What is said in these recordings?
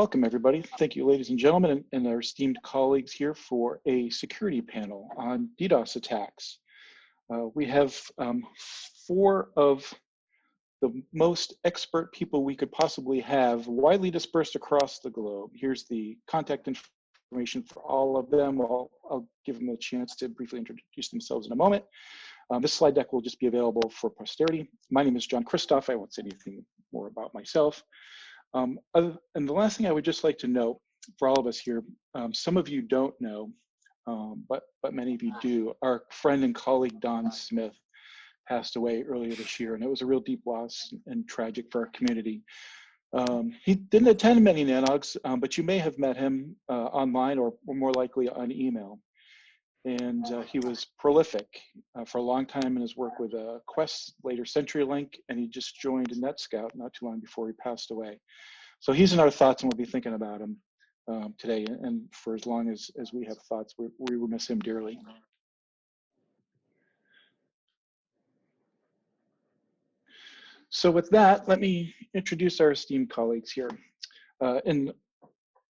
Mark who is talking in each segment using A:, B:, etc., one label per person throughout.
A: welcome everybody. Thank you, ladies and gentlemen, and our esteemed colleagues here for a security panel on DDoS attacks. We have 4 of the most expert people we could possibly have, widely dispersed across the globe. Here's the contact information for all of them. I'll give them a chance to briefly introduce themselves in a moment. This slide deck will just be available for posterity. My name is John Kristoff. I won't say anything more about myself. And the last thing I would just like to note for all of us here, some of you don't know, but many of you do. Our friend and colleague Don Smith passed away earlier this year, and it was a real deep loss and tragic for our community. He didn't attend many NANOGs, but you may have met him online or more likely on email. And he was prolific for a long time in his work with Quest, later CenturyLink, and he just joined Netscout not too long before he passed away. So he's in our thoughts, and we'll be thinking about him today, and for as long as we have thoughts, we will miss him dearly. So with that, let me introduce our esteemed colleagues here. In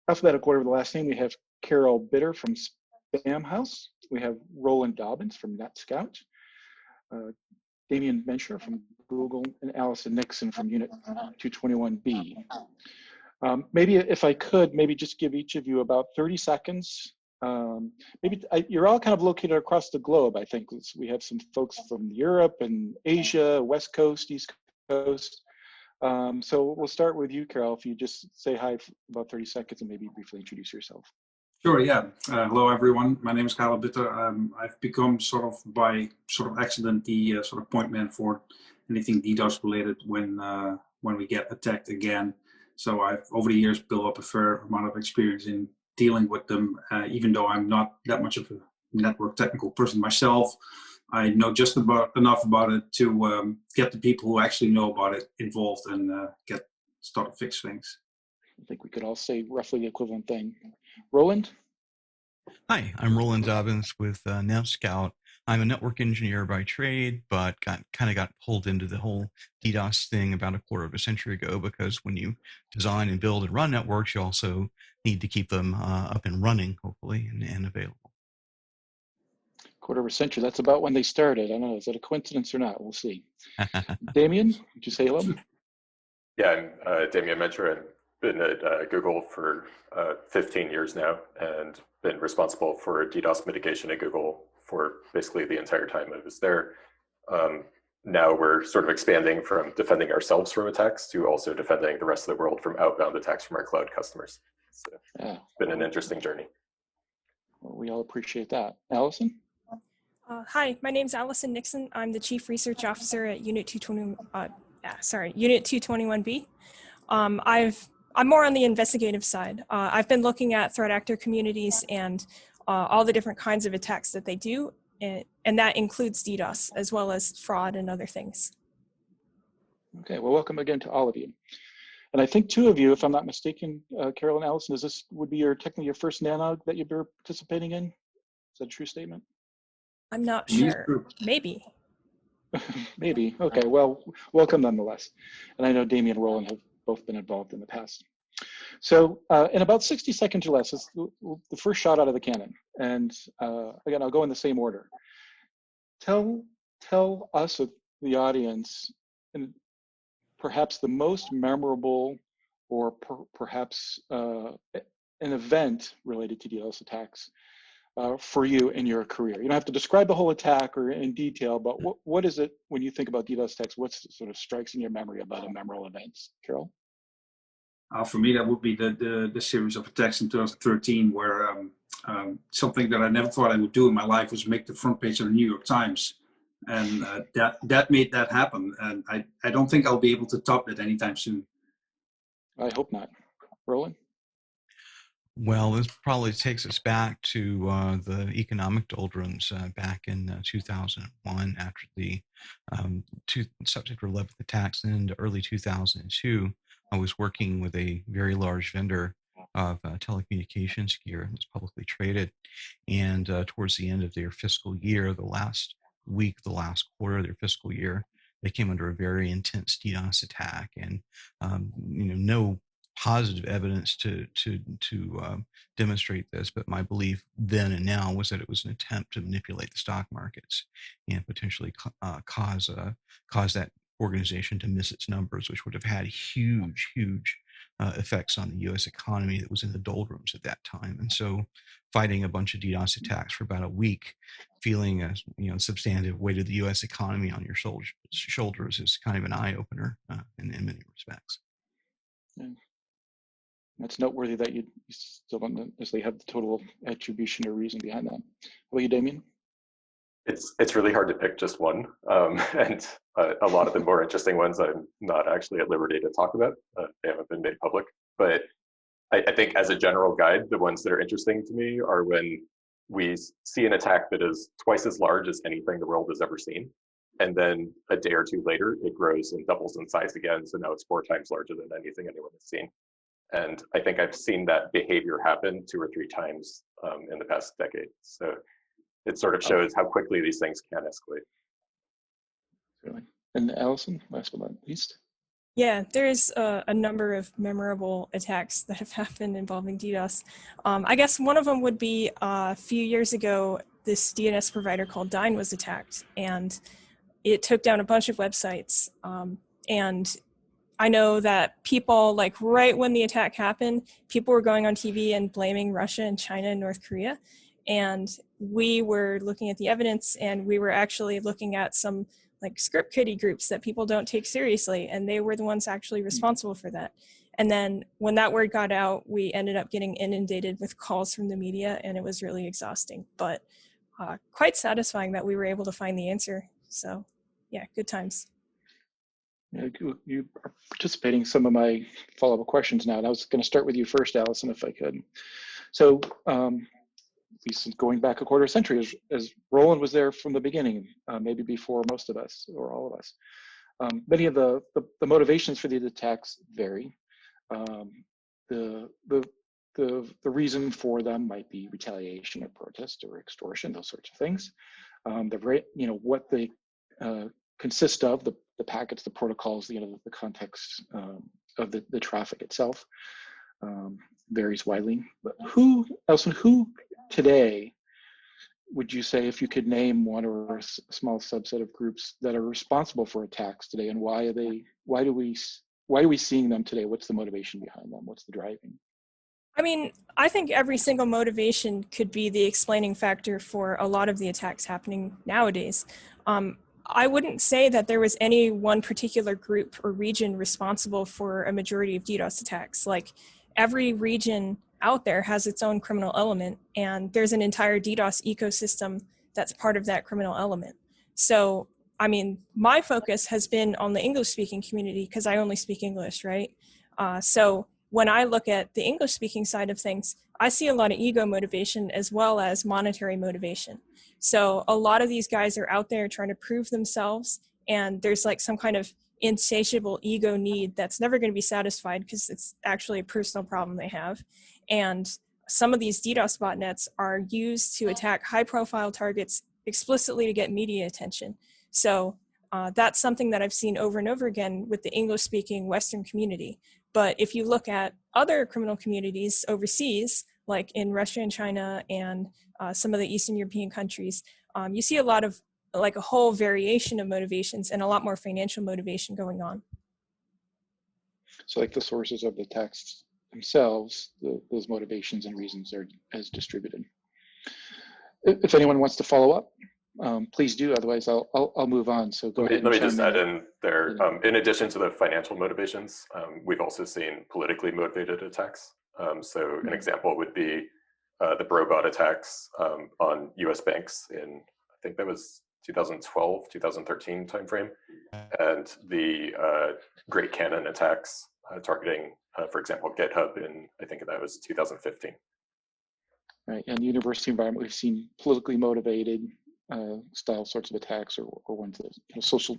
A: alphabetical order of the last name, we have Carel Bitter from Spamhaus. We have Roland Dobbins from Netscout, Damian Menscher from Google, and Allison Nixon from Unit 221B. Maybe if I could, maybe just give each of you about 30 seconds. You're all kind of located across the globe, I think. We have some folks from Europe and Asia, West Coast, East Coast. So we'll start with you, Carel, if you just say hi for about 30 seconds and maybe briefly introduce yourself.
B: Sure, yeah. Hello, everyone. My name is Carel Bitter. I've become by accident the sort of point man for anything DDoS related when we get attacked again. So I've over the years built up a fair amount of experience in dealing with them. Even though I'm not that much of a network technical person myself, I know just enough about it to get the people who actually know about it involved and start to fix things.
A: I think we could all say roughly the equivalent thing. Roland?
C: Hi, I'm Roland Dobbins with Netscout. I'm a network engineer by trade, but got pulled into the whole DDoS thing about a quarter of a century ago, because when you design and build and run networks, you also need to keep them up and running, hopefully, and available.
A: Quarter of a century, that's about when they started. I don't know, is that a coincidence or not? We'll see. Damian, would you say hello?
D: Yeah, I'm Damian Menscher, and been at Google for 15 years now, and been responsible for DDoS mitigation at Google for basically the entire time I was there. Now we're sort of expanding from defending ourselves from attacks to also defending the rest of the world from outbound attacks from our cloud customers. So it's been an interesting journey.
A: Well, we all appreciate that. Allison?
E: Hi, my name's Allison Nixon. I'm the Chief Research Officer at Unit 221B. I'm more on the investigative side. I've been looking at threat actor communities and all the different kinds of attacks that they do, and that includes DDoS as well as fraud and other things.
A: Okay, well, welcome again to all of you. And I think 2 of you, if I'm not mistaken, Carel and Allison, would be technically your first NANOG that you've been participating in? Is that a true statement?
E: I'm not sure. Maybe.
A: Maybe. Okay, well, welcome nonetheless. And I know Damian and Roland have both been involved in the past. So in about 60 seconds or less, it's the first shot out of the cannon. And again, I'll go in the same order. Tell us, the audience, and perhaps the most memorable or perhaps an event related to DDoS attacks for you in your career. You don't have to describe the whole attack or in detail, but what is it when you think about DDoS attacks? What sort of strikes in your memory about a memorable events? Carel?
B: For me, that would be the series of attacks in 2013, where something that I never thought I would do in my life was make the front page of the New York Times, and that made that happen. And I don't think I'll be able to top that anytime soon.
A: I hope not. Roland?
C: Well, this probably takes us back to the economic doldrums back in 2001 after the September 11th attacks, and into early 2002. I was working with a very large vendor of telecommunications gear that's publicly traded, and towards the end of their fiscal year, the last quarter of their fiscal year, they came under a very intense DDoS attack, and no positive evidence to demonstrate this, but my belief then and now was that it was an attempt to manipulate the stock markets and potentially cause that organization to miss its numbers, which would have had huge effects on the U.S. economy that was in the doldrums at that time. And so, fighting a bunch of DDoS attacks for about a week, feeling a substantive weight of the U.S. economy on your shoulders is kind of an eye opener in many respects.
A: Yeah. That's noteworthy that you still don't necessarily have the total attribution or reason behind that. How about you, Damian?
D: It's really hard to pick just one, and a lot of the more interesting ones I'm not actually at liberty to talk about. They haven't been made public, but I think as a general guide, the ones that are interesting to me are when we see an attack that is twice as large as anything the world has ever seen, and then a day or two later, it grows and doubles in size again, so now it's 4 times larger than anything anyone has seen. And I think I've seen that behavior happen 2 or 3 times in the past decade. So it sort of shows how quickly these things can escalate.
A: Really. And Allison, last but not least.
E: Yeah, there's a number of memorable attacks that have happened involving DDoS. I guess one of them would be a few years ago, this DNS provider called Dyn was attacked, and it took down a bunch of websites. And I know that people, like right when the attack happened, people were going on TV and blaming Russia and China and North Korea. And we were looking at the evidence, and we were actually looking at some like script kiddie groups that people don't take seriously, and they were the ones actually responsible for that. And then when that word got out, we ended up getting inundated with calls from the media, and it was really exhausting, but quite satisfying that we were able to find the answer. So yeah, good times.
A: Yeah, you are participating in some of my follow-up questions now, and I was going to start with you first, Allison, if I could. So, at least going back a quarter century, as Roland was there from the beginning, maybe before most of us or all of us. Many of the motivations for these attacks vary. The reason for them might be retaliation or protest or extortion, those sorts of things. What they consist of, the packets, the protocols, the context of the traffic itself varies widely. But who today would you say, if you could name one or a small subset of groups that are responsible for attacks today, and why are we seeing them today? What's the motivation behind them? What's the driving?
E: I mean, I think every single motivation could be the explaining factor for a lot of the attacks happening nowadays. I wouldn't say that there was any one particular group or region responsible for a majority of DDoS attacks. Like, every region out there has its own criminal element, and there's an entire DDoS ecosystem that's part of that criminal element. So, I mean, my focus has been on the English-speaking community because I only speak English, right? So when I look at the English-speaking side of things, I see a lot of ego motivation as well as monetary motivation. So a lot of these guys are out there trying to prove themselves, and there's like some kind of insatiable ego need that's never going to be satisfied because it's actually a personal problem they have. And some of these DDoS botnets are used to attack high-profile targets explicitly to get media attention. So that's something that I've seen over and over again with the English-speaking Western community. But if you look at other criminal communities overseas, like in Russia and China and some of the Eastern European countries, you see a lot of, like, a whole variation of motivations and a lot more financial motivation going on.
A: So like the sources of the texts themselves, those motivations and reasons are as distributed. If anyone wants to follow up, please do. Otherwise, I'll move on. So go ahead.
D: Let me just add in there. In addition to the financial motivations, we've also seen politically motivated attacks. So an example would be the Brobot attacks on U.S. banks in, I think that was 2012, 2013 timeframe, and the Great Cannon attacks targeting, for example, GitHub in, I think that was 2015.
A: Right, and the university environment, we've seen politically motivated style sorts of attacks, or ones that social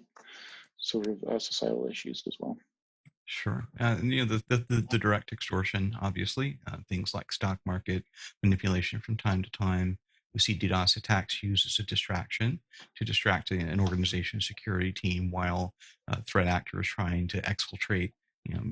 A: sort of societal issues as well.
C: Sure. The direct extortion, obviously, things like stock market manipulation from time to time. We see DDoS attacks used as a distraction to distract an organization's security team while threat actors trying to exfiltrate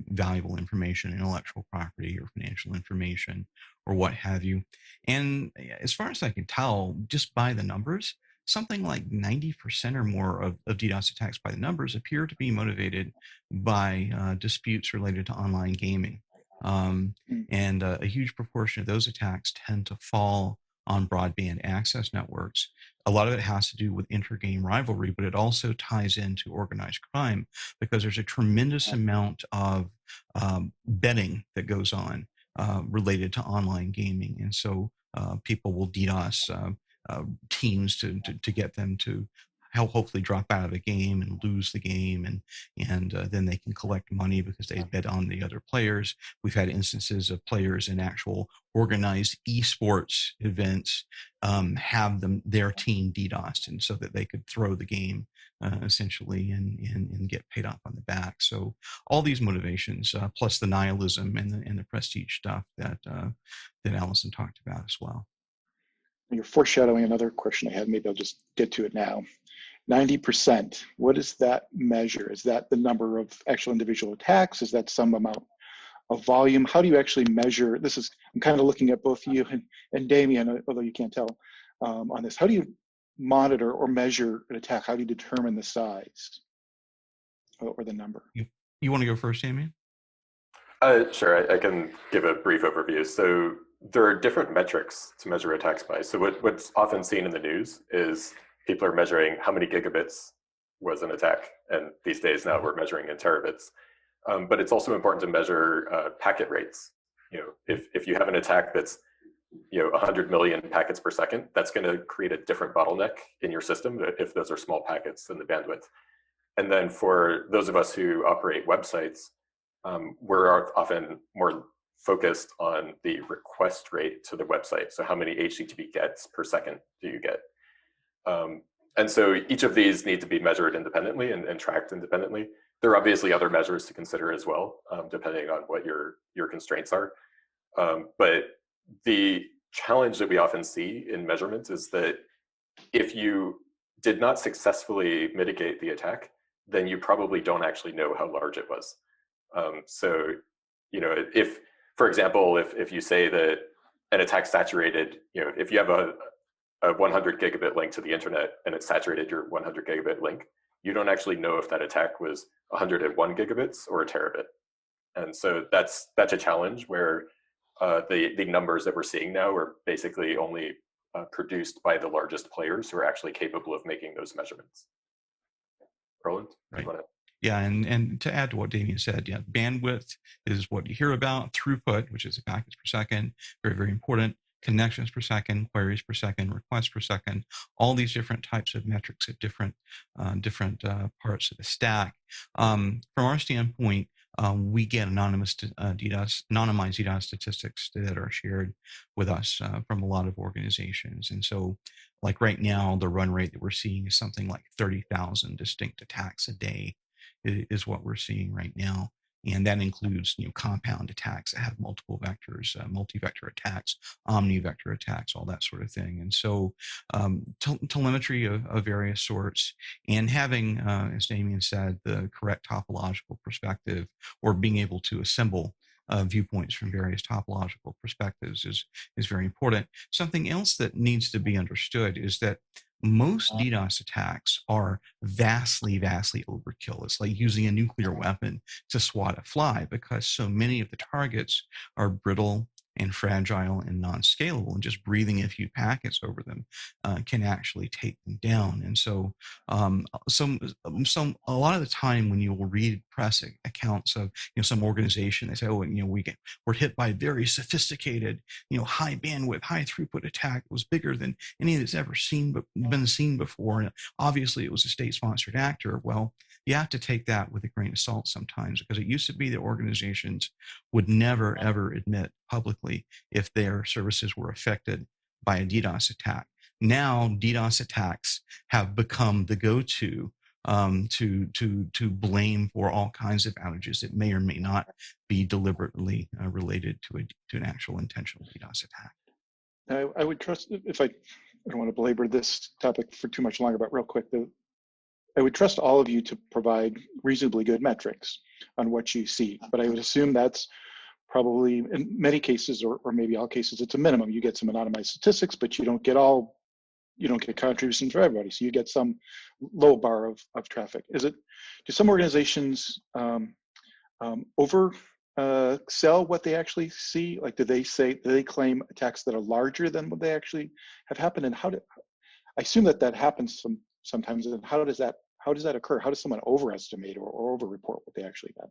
C: valuable information, intellectual property or financial information or what have you. And as far as I can tell, just by the numbers, something like 90% or more of DDoS attacks by the numbers appear to be motivated by disputes related to online gaming. And a huge proportion of those attacks tend to fall on broadband access networks. A lot of it has to do with inter-game rivalry, but it also ties into organized crime because there's a tremendous amount of betting that goes on related to online gaming. And so people will DDoS teams to get them to hopefully drop out of a game and lose the game, and then they can collect money because they bet on the other players. We've had instances of players in actual organized esports events have their team DDoSed, and so that they could throw the game essentially and get paid off on the back. So all these motivations, plus the nihilism and the prestige stuff that Allison talked about as well.
A: You're foreshadowing another question I had. Maybe I'll just get to it now. 90%, what does that measure? Is that the number of actual individual attacks? Is that some amount of volume? How do you actually measure? I'm kind of looking at both you and Damian, although you can't tell on this. How do you monitor or measure an attack? How do you determine the size or the number?
C: You want to go first, Damian?
D: Sure, I can give a brief overview. So there are different metrics to measure attacks by. So what's often seen in the news is people are measuring how many gigabits was an attack. And these days now we're measuring in terabits. But it's also important to measure packet rates. If you have an attack that's 100 million packets per second, that's going to create a different bottleneck in your system if those are small packets in the bandwidth. And then for those of us who operate websites, we're often more focused on the request rate to the website. So how many HTTP gets per second do you get? And so each of these need to be measured independently and tracked independently. There are obviously other measures to consider as well, depending on what your constraints are. But the challenge that we often see in measurements is that if you did not successfully mitigate the attack, then you probably don't actually know how large it was. So, if, for example, if you say that an attack saturated, if you have a 100 gigabit link to the internet and it saturated your 100 gigabit link, you don't actually know if that attack was 101 gigabits or a terabit. And so that's a challenge where the numbers that we're seeing now are basically only produced by the largest players who are actually capable of making those measurements. Roland?
C: Right. Yeah, and to add to what Damian said, bandwidth is what you hear about. Throughput, which is the packets per second, very, very important. Connections per second, queries per second, requests per second, all these different types of metrics at different parts of the stack. From our standpoint, we get anonymized DDoS statistics that are shared with us from a lot of organizations. And so, like right now, the run rate that we're seeing is something like 30,000 distinct attacks a day is what we're seeing right now. And that includes, compound attacks that have multiple vectors, multi-vector attacks, omni-vector attacks, all that sort of thing. And so telemetry of various sorts and having, as Damian said, the correct topological perspective or being able to assemble viewpoints from various topological perspectives is very important. Something else that needs to be understood is that most DDoS attacks are vastly, vastly overkill. It's like using a nuclear weapon to swat a fly because so many of the targets are brittle and fragile and non-scalable, and just breathing a few packets over them can actually take them down. And so, a lot of the time when you will read press accounts of some organization, they say, "Oh, we're hit by a very sophisticated, high bandwidth, high throughput attack. It was bigger than any that's ever been seen before, and obviously it was a state-sponsored actor." Well, you have to take that with a grain of salt sometimes, because it used to be that organizations would never ever admit publicly if their services were affected by a DDoS attack. Now DDoS attacks have become the go-to to blame for all kinds of outages that may or may not be deliberately related to an actual intentional DDoS attack.
A: I would trust, if I don't want to belabor this topic for too much longer, but real quick, I would trust all of you to provide reasonably good metrics on what you see, but I would assume that's probably in many cases, or maybe all cases, it's a minimum. You get some anonymized statistics, but you don't get contributions from everybody. So you get some low bar of traffic. Do some organizations over sell what they actually see? Like, do they claim attacks that are larger than what they actually have happened? And I assume that happens sometimes. And how does that occur? How does someone overestimate or overreport what they actually got?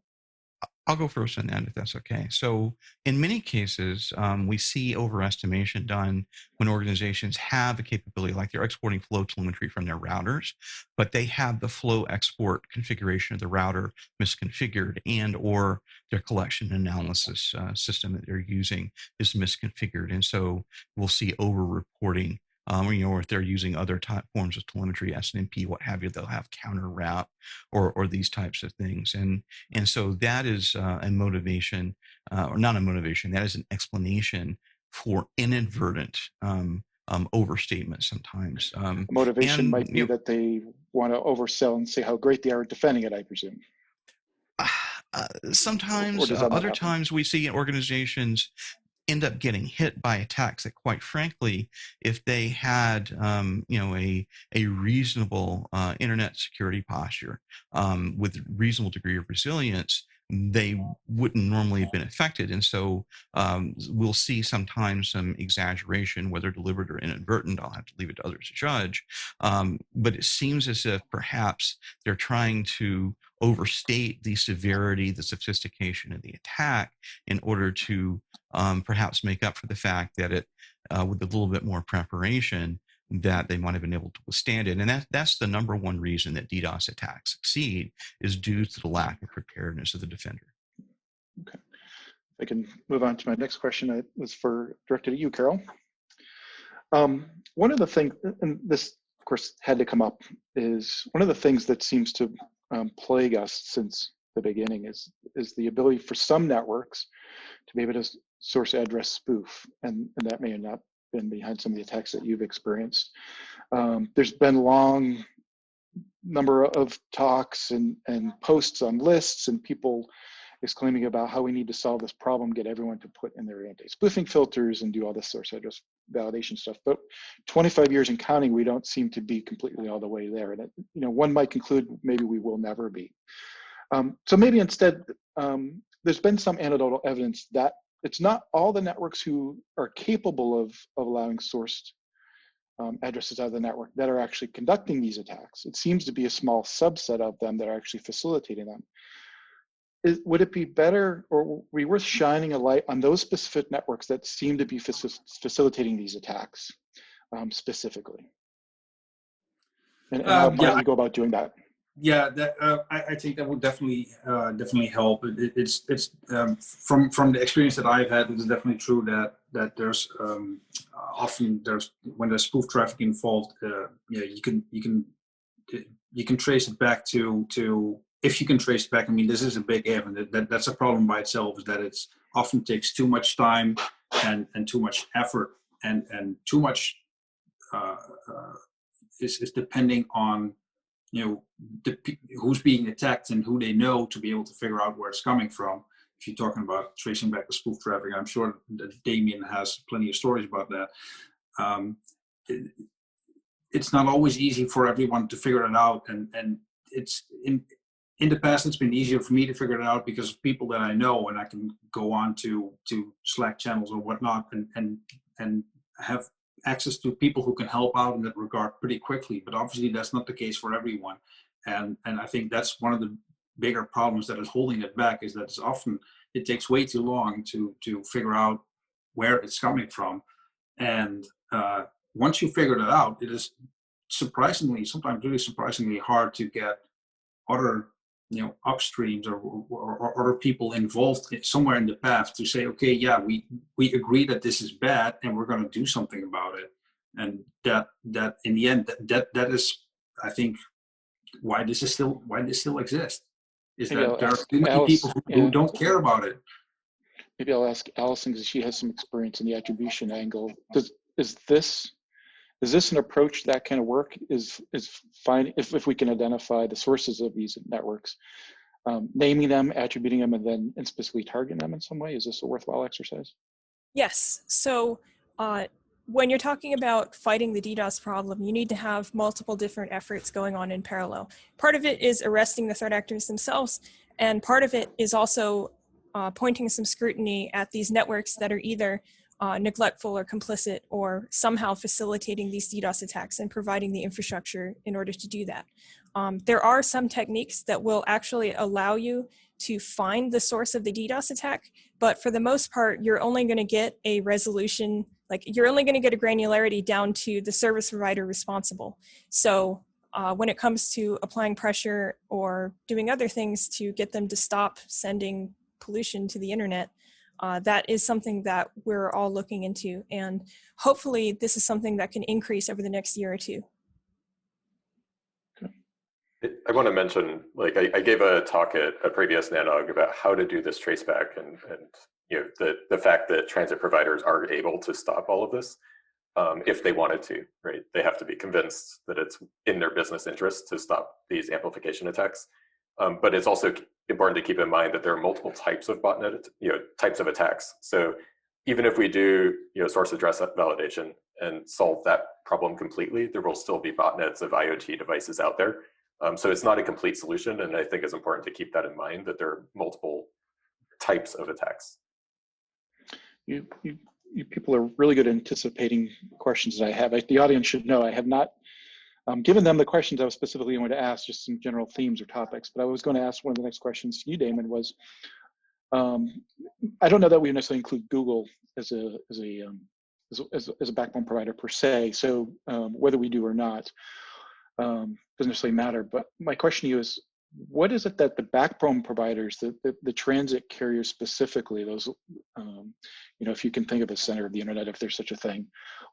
C: I'll go first on that if that's okay. So in many cases, we see overestimation done when organizations have the capability, like they're exporting flow telemetry from their routers, but they have the flow export configuration of the router misconfigured, and or their collection analysis system that they're using is misconfigured. And so we'll see over-reporting. Or if they're using other forms of telemetry, SNMP, what have you, they'll have counter route or these types of things. And so that is a motivation, or not a motivation, that is an explanation for inadvertent overstatement sometimes.
A: Motivation might be that they want to oversell and say how great they are at defending it, I presume.
C: Sometimes, other times we see organizations end up getting hit by attacks that, quite frankly, if they had a reasonable internet security posture with reasonable degree of resilience, they wouldn't normally have been affected. And so we'll see sometimes some exaggeration, whether deliberate or inadvertent. I'll have to leave it to others to judge. But it seems as if perhaps they're trying to overstate the severity, the sophistication of the attack in order to perhaps make up for the fact that with a little bit more preparation, that they might have been able to withstand it. And that's the number one reason that DDoS attacks succeed, is due to the lack of preparedness of the defender.
A: Okay. I can move on to my next question. That was directed at you, Carel. One of the things, and this of course had to come up, is one of the things that seems to plague us since the beginning is the ability for some networks to be able to source address spoof, and that may have not been behind some of the attacks that you've experienced. There's been long number of talks and posts on lists and people exclaiming about how we need to solve this problem, get everyone to put in their anti-spoofing filters and do all this source address validation stuff. But 25 years and counting, we don't seem to be completely all the way there. And one might conclude maybe we will never be. So maybe instead, there's been some anecdotal evidence that it's not all the networks who are capable of allowing sourced addresses out of the network that are actually conducting these attacks. It seems to be a small subset of them that are actually facilitating them. Would it be better, or be worth shining a light on those specific networks that seem to be facilitating these attacks specifically? And how might we go about doing that?
B: Yeah, I think that would definitely help. It's from the experience that I've had, it's definitely true that there's often when there's spoof traffic involved, you can trace it back to if you can trace it back. I mean, this is a big if, and that's a problem by itself, is that it's often takes too much time and too much effort and too much is depending on who's being attacked and who they know to be able to figure out where it's coming from. If you're talking about tracing back the spoof traffic, I'm sure that Damian has plenty of stories about that. It's not always easy for everyone to figure it out, and it's in the past it's been easier for me to figure it out because of people that I know, and I can go on to Slack channels or whatnot and have access to people who can help out in that regard pretty quickly. But obviously that's not the case for everyone, and I think that's one of the bigger problems that is holding it back, is that it takes way too long to figure out where it's coming from. And once you figure that out, it is sometimes really surprisingly hard to get other upstreams or other people involved somewhere in the path to say, okay, yeah, we agree that this is bad and we're going to do something about it. And that in the end, that is, I think, why this still exists, is that there are too many people who don't care about it.
A: Maybe I'll ask Allison, because she has some experience in the attribution angle. Is this Is this an approach that kind of work? Is fine if we can identify the sources of these networks, naming them, attributing them, and then specifically targeting them in some way? Is this a worthwhile exercise?
E: Yes. So when you're talking about fighting the DDoS problem, you need to have multiple different efforts going on in parallel. Part of it is arresting the threat actors themselves, and part of it is also pointing some scrutiny at these networks that are either neglectful or complicit or somehow facilitating these DDoS attacks and providing the infrastructure in order to do that. There are some techniques that will actually allow you to find the source of the DDoS attack, but for the most part, you're only going to get a resolution, like you're only going to get a granularity down to the service provider responsible. So when it comes to applying pressure or doing other things to get them to stop sending pollution to the internet, that is something that we're all looking into. And hopefully this is something that can increase over the next year or two.
D: I want to mention, like I gave a talk at a previous NANOG about how to do this traceback and you know, the fact that transit providers are able to stop all of this if they wanted to, right? They have to be convinced that it's in their business interest to stop these amplification attacks. But it's also important to keep in mind that there are multiple types of botnet, you know, types of attacks. So even if we do, you know, source address validation and solve that problem completely, there will still be botnets of IoT devices out there. So it's not a complete solution, and I think it's important to keep that in mind, that there are multiple types of attacks.
A: You people are really good at anticipating questions that I have. The audience should know I have not given them the questions I was specifically going to ask, just some general themes or topics. But I was going to ask one of the next questions to you, Damon, was I don't know that we necessarily include Google as a backbone provider per se. So whether we do or not doesn't necessarily matter. But my question to you is, what is it that the backbone providers, the transit carriers specifically, those, you know, if you can think of a center of the internet, if there's such a thing,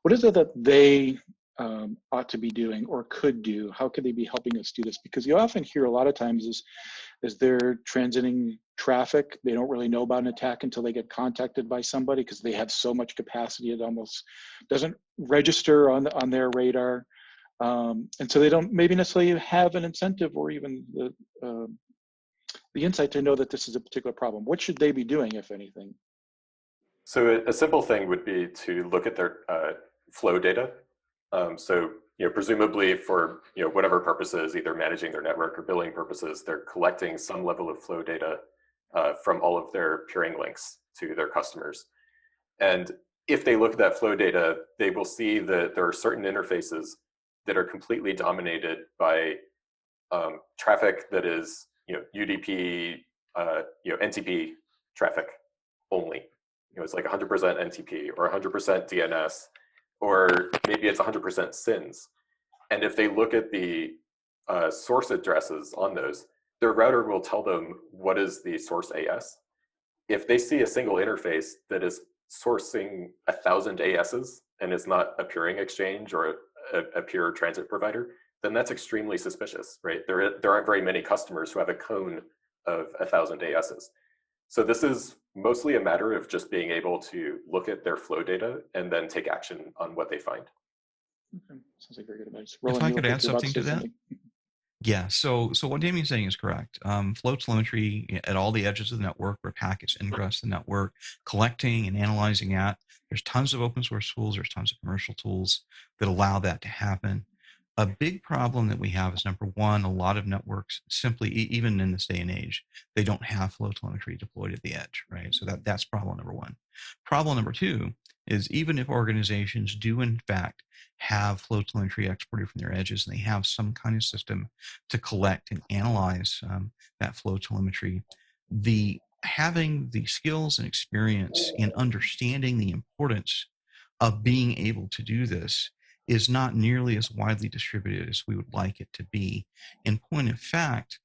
A: what is it that they ought to be doing or could do? How could they be helping us do this? Because you often hear a lot of times is they're transiting traffic, they don't really know about an attack until they get contacted by somebody because they have so much capacity it almost doesn't register on their radar. And so they don't maybe necessarily have an incentive or even the insight to know that this is a particular problem. What should they be doing, if anything?
D: So a simple thing would be to look at their flow data. So, you know, presumably for, you know, whatever purposes, either managing their network or billing purposes, they're collecting some level of flow data from all of their peering links to their customers. And if they look at that flow data, they will see that there are certain interfaces that are completely dominated by traffic that is, you know, UDP, you know, NTP traffic only. You know, it's like 100% NTP or 100% DNS, or maybe it's 100% SYNs. And if they look at the source addresses on those, their router will tell them what is the source AS. If they see a single interface that is sourcing 1,000 ASs and is not a peering exchange or a peer transit provider, then that's extremely suspicious, right? There aren't very many customers who have a cone of 1,000 ASs. So this is mostly a matter of just being able to look at their flow data and then take action on what they find.
A: Okay. Sounds like very good advice.
C: Roland, if I could add something to that. Yeah, so what Damian's saying is correct. Flow telemetry at all the edges of the network where packets ingress the network, collecting and analyzing that. There's tons of open source tools, there's tons of commercial tools that allow that to happen. A big problem that we have is, number one, a lot of networks simply, even in this day and age, they don't have flow telemetry deployed at the edge, right? So that's problem number one. Problem number two is, even if organizations do in fact have flow telemetry exported from their edges and they have some kind of system to collect and analyze that flow telemetry, having the skills and experience in understanding the importance of being able to do this is not nearly as widely distributed as we would like it to be. In point of fact,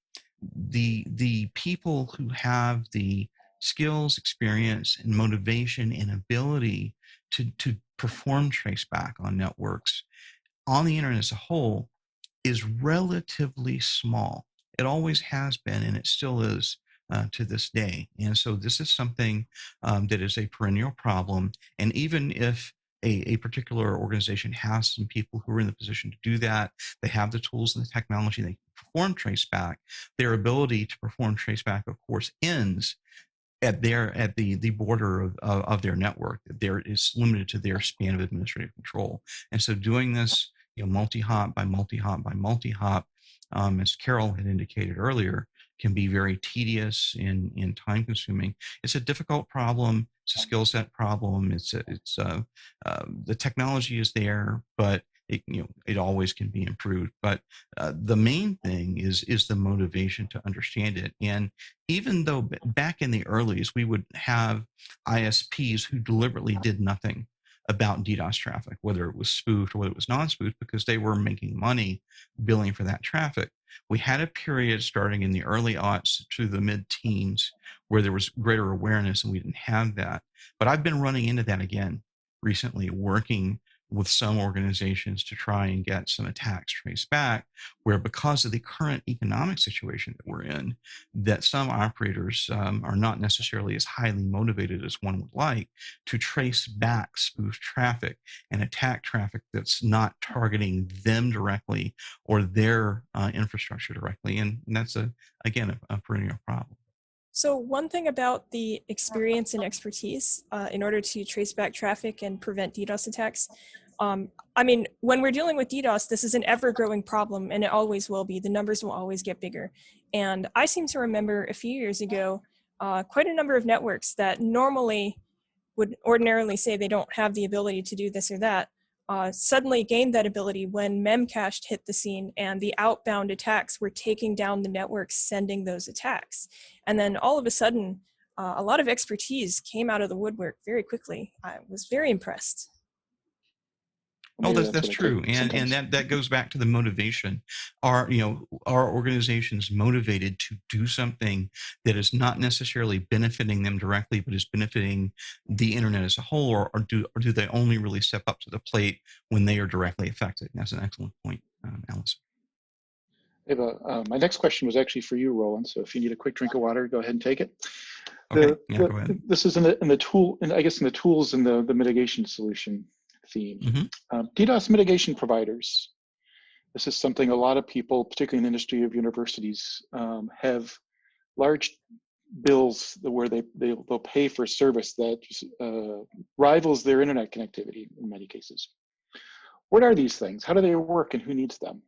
C: the people who have the skills, experience, and motivation and ability to perform traceback on networks on the internet as a whole is relatively small. It always has been, and it still is to this day. And so this is something that is a perennial problem. And even if a particular organization has some people who are in the position to do that. They have the tools and the technology. They can perform traceback. Their ability to perform traceback, of course, ends at the border of their network. There is limited to their span of administrative control. And so doing this, multi-hop by multi-hop by multi-hop, as Carel had indicated earlier, can be very tedious and time consuming. It's a difficult problem. It's a skill set problem. The technology is there, but it always can be improved. But the main thing is the motivation to understand it. And even though back in the earlies, we would have ISPs who deliberately did nothing about DDoS traffic, whether it was spoofed or whether it was non-spoofed, because they were making money billing for that traffic. We had a period starting in the early aughts to the mid-teens where there was greater awareness, and we didn't have that. But I've been running into that again recently, working with some organizations to try and get some attacks traced back, where because of the current economic situation that we're in, that some operators are not necessarily as highly motivated as one would like to trace back spoof traffic and attack traffic that's not targeting them directly or their infrastructure directly. And that's, again, a perennial problem.
E: So one thing about the experience and expertise in order to trace back traffic and prevent DDoS attacks, I mean, when we're dealing with DDoS, this is an ever-growing problem, and it always will be. The numbers will always get bigger. And I seem to remember a few years ago, quite a number of networks that normally would ordinarily say they don't have the ability to do this or that, suddenly gained that ability when Memcached hit the scene and the outbound attacks were taking down the networks sending those attacks. And then all of a sudden, a lot of expertise came out of the woodwork very quickly. I was very impressed.
C: Oh, that's true, and that goes back to the motivation. Are organizations motivated to do something that is not necessarily benefiting them directly, but is benefiting the internet as a whole, or do they only really step up to the plate when they are directly affected? That's an excellent point, Allison.
A: Eva, my next question was actually for you, Roland. So if you need a quick drink of water, go ahead and take it.
C: Okay, go ahead.
A: This is in the tool, and I guess in the tools in the mitigation solution theme.
C: Mm-hmm.
A: DDoS mitigation providers. This is something a lot of people, particularly in the industry of universities, have large bills where they'll pay for a service that rivals their internet connectivity in many cases. What are these things? How do they work, and who needs them?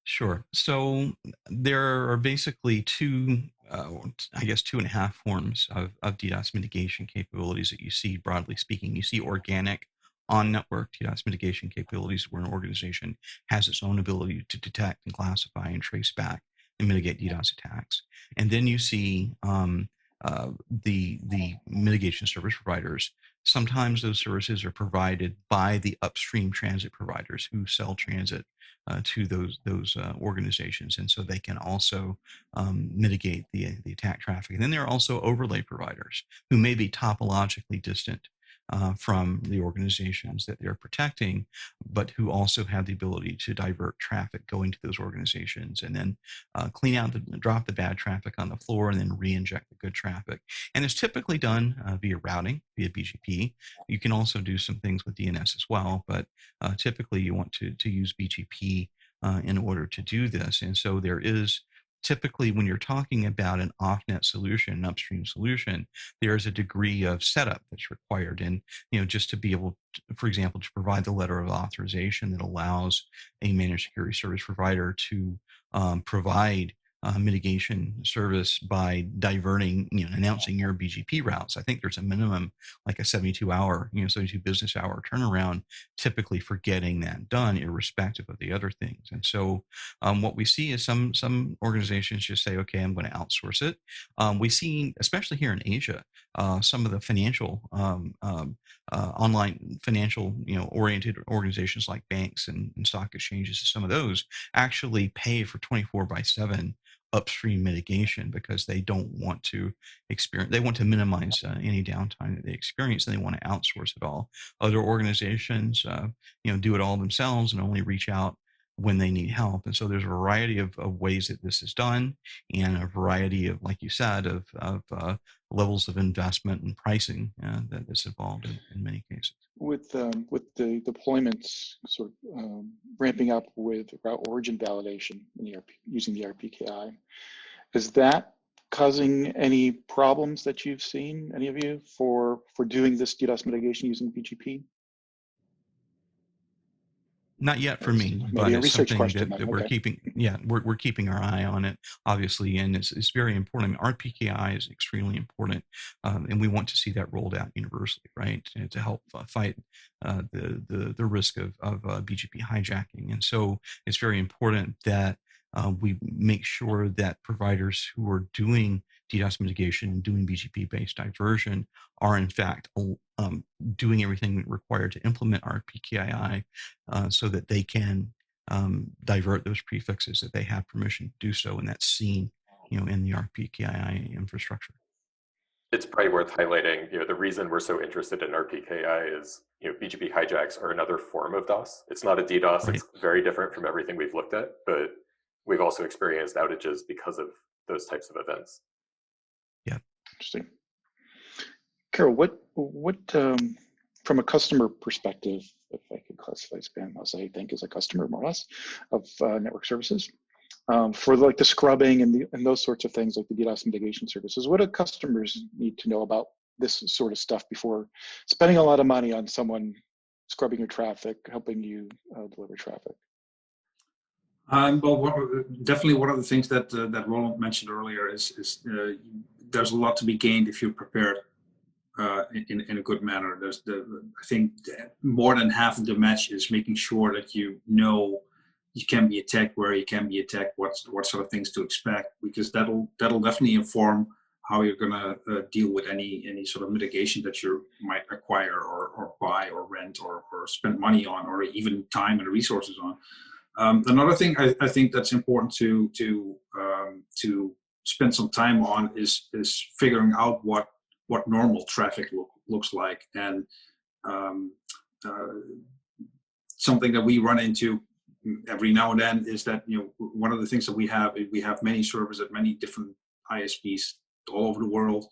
C: Sure. So there are basically two and a half forms of DDoS mitigation capabilities that you see, broadly speaking. You see organic on-network DDoS mitigation capabilities where an organization has its own ability to detect and classify and trace back and mitigate DDoS attacks. And then you see the mitigation service providers. Sometimes those services are provided by the upstream transit providers who sell transit to those organizations, and so they can also mitigate the attack traffic. And then there are also overlay providers who may be topologically distant from the organizations that they're protecting, but who also have the ability to divert traffic going to those organizations and then drop the bad traffic on the floor and then re-inject the good traffic. And it's typically done via routing, via BGP. You can also do some things with DNS as well, but typically you want to use BGP in order to do this. And so there is typically, when you're talking about an off-net solution, an upstream solution, there's a degree of setup that's required. And, just to be able to, for example, to provide the letter of authorization that allows a managed security service provider to provide mitigation service by diverting, announcing your BGP routes. I think there's a minimum, like a 72 business hour turnaround, typically for getting that done, irrespective of the other things. And so what we see is some organizations just say, okay, I'm going to outsource it. We see, especially here in Asia, some of the financial, online financial, oriented organizations like banks and stock exchanges, some of those actually pay for 24/7 upstream mitigation because they don't want to they want to minimize any downtime that they experience, and they want to outsource it all. Other organizations, do it all themselves and only reach out when they need help. And so there's a variety of ways that this is done, and a variety of, like you said, of levels of investment and pricing that is involved in many cases.
A: With the deployments sort of ramping up with route origin validation in using the RPKI, is that causing any problems that you've seen, any of you, for doing this DDoS mitigation using BGP?
C: Not yet for me, but
A: Maybe a
C: it's
A: research
C: something
A: question
C: that
A: then.
C: we're
A: Okay.
C: keeping. Yeah, we're keeping our eye on it, obviously, and it's very important. RPKI is extremely important, and we want to see that rolled out universally, right, to help fight the risk of BGP hijacking. And so it's very important that we make sure that providers who are doing DDoS mitigation and doing BGP-based diversion are in fact doing everything required to implement RPKI so that they can divert those prefixes that they have permission to do so, and that's seen, in the RPKI infrastructure.
D: It's probably worth highlighting, the reason we're so interested in RPKI is, BGP hijacks are another form of DOS. It's not a DDoS. Right. It's very different from everything we've looked at, but we've also experienced outages because of those types of events.
C: Yeah.
A: Interesting. Carel, what from a customer perspective, if I could classify Spamhaus, I think, as a customer more or less of network services, for like the scrubbing and those sorts of things, like the DDoS mitigation services, what do customers need to know about this sort of stuff before spending a lot of money on someone scrubbing your traffic, helping you deliver traffic?
B: Well, definitely one of the things that Roland mentioned earlier is there's a lot to be gained if you're prepared in a good manner. I think more than half of the match is making sure that you can be attacked, where you can be attacked, what sort of things to expect, because that'll definitely inform how you're gonna deal with any sort of mitigation that you might acquire or buy or rent or spend money on, or even time and resources on. Another thing I think that's important to spend some time on is figuring out what normal traffic looks like, and something that we run into every now and then is that one of the things that we have many servers at many different ISPs all over the world,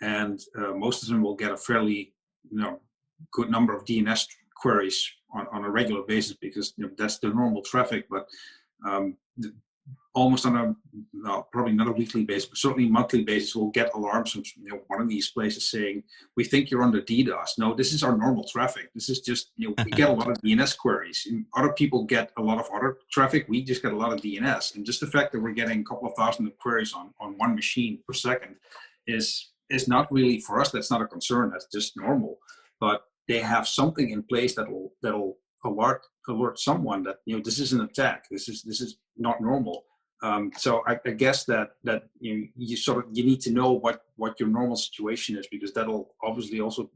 B: and most of them will get a fairly good number of DNS queries on a regular basis, because that's the normal traffic. But almost on probably not a weekly basis, but certainly monthly basis, we'll get alarms from one of these places saying, "We think you're under DDoS." No, this is our normal traffic. This is just we get a lot of DNS queries. Other people get a lot of other traffic. We just get a lot of DNS, and just the fact that we're getting a couple of thousand of queries on one machine per second is not really, for us, that's not a concern. That's just normal. But they have something in place that'll alert someone that this is an attack. This is not normal. So I guess that you need to know what your normal situation is, because that'll obviously also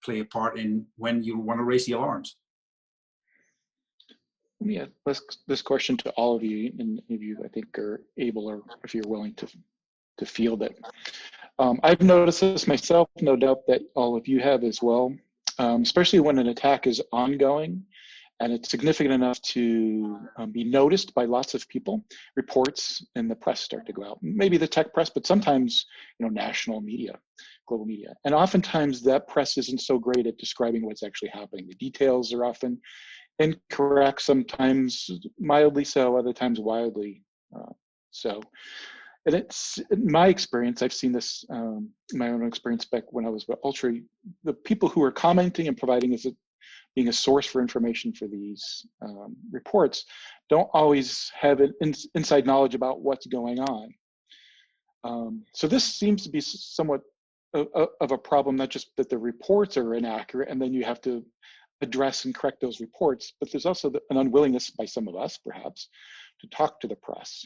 B: play a part in when you want to raise the alarms.
A: Let me ask this question to all of you, and if you I think are able, or if you're willing to field it. I've noticed this myself, no doubt that all of you have as well, especially when an attack is ongoing and it's significant enough to be noticed by lots of people. Reports in the press start to go out, maybe the tech press, but sometimes national media, global media. And oftentimes that press isn't so great at describing what's actually happening. The details are often incorrect, sometimes mildly so, other times wildly so. And it's, in my experience, I've seen this, my own experience back when I was with Ultra, the people who are commenting and providing being a source for information for these reports don't always have an inside knowledge about what's going on. So this seems to be somewhat of a problem, not just that the reports are inaccurate and then you have to address and correct those reports, but there's also an unwillingness by some of us, perhaps, to talk to the press.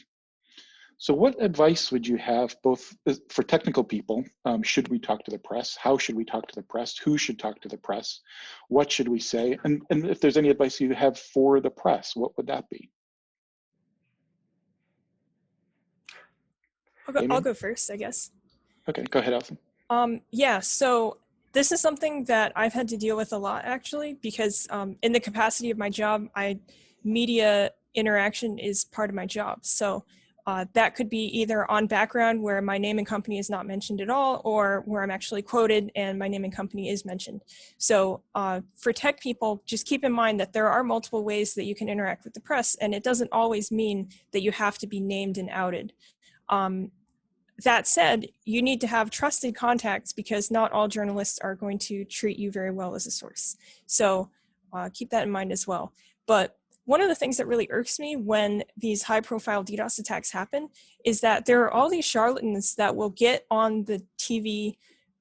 A: So what advice would you have, both for technical people? Should we talk to the press? How should we talk to the press? Who should talk to the press? What should we say? And if there's any advice you have for the press, what would that be?
E: I'll go first, I guess.
A: Okay, go ahead, Allison.
E: Yeah, so this is something that I've had to deal with a lot, actually, because in the capacity of my job, I media interaction is part of my job. So that could be either on background where my name and company is not mentioned at all, or where I'm actually quoted and my name and company is mentioned. So for tech people, just keep in mind that there are multiple ways that you can interact with the press, and it doesn't always mean that you have to be named and outed. That said, you need to have trusted contacts because not all journalists are going to treat you very well as a source. So keep that in mind as well. But one of the things that really irks me when these high-profile DDoS attacks happen is that there are all these charlatans that will get on the TV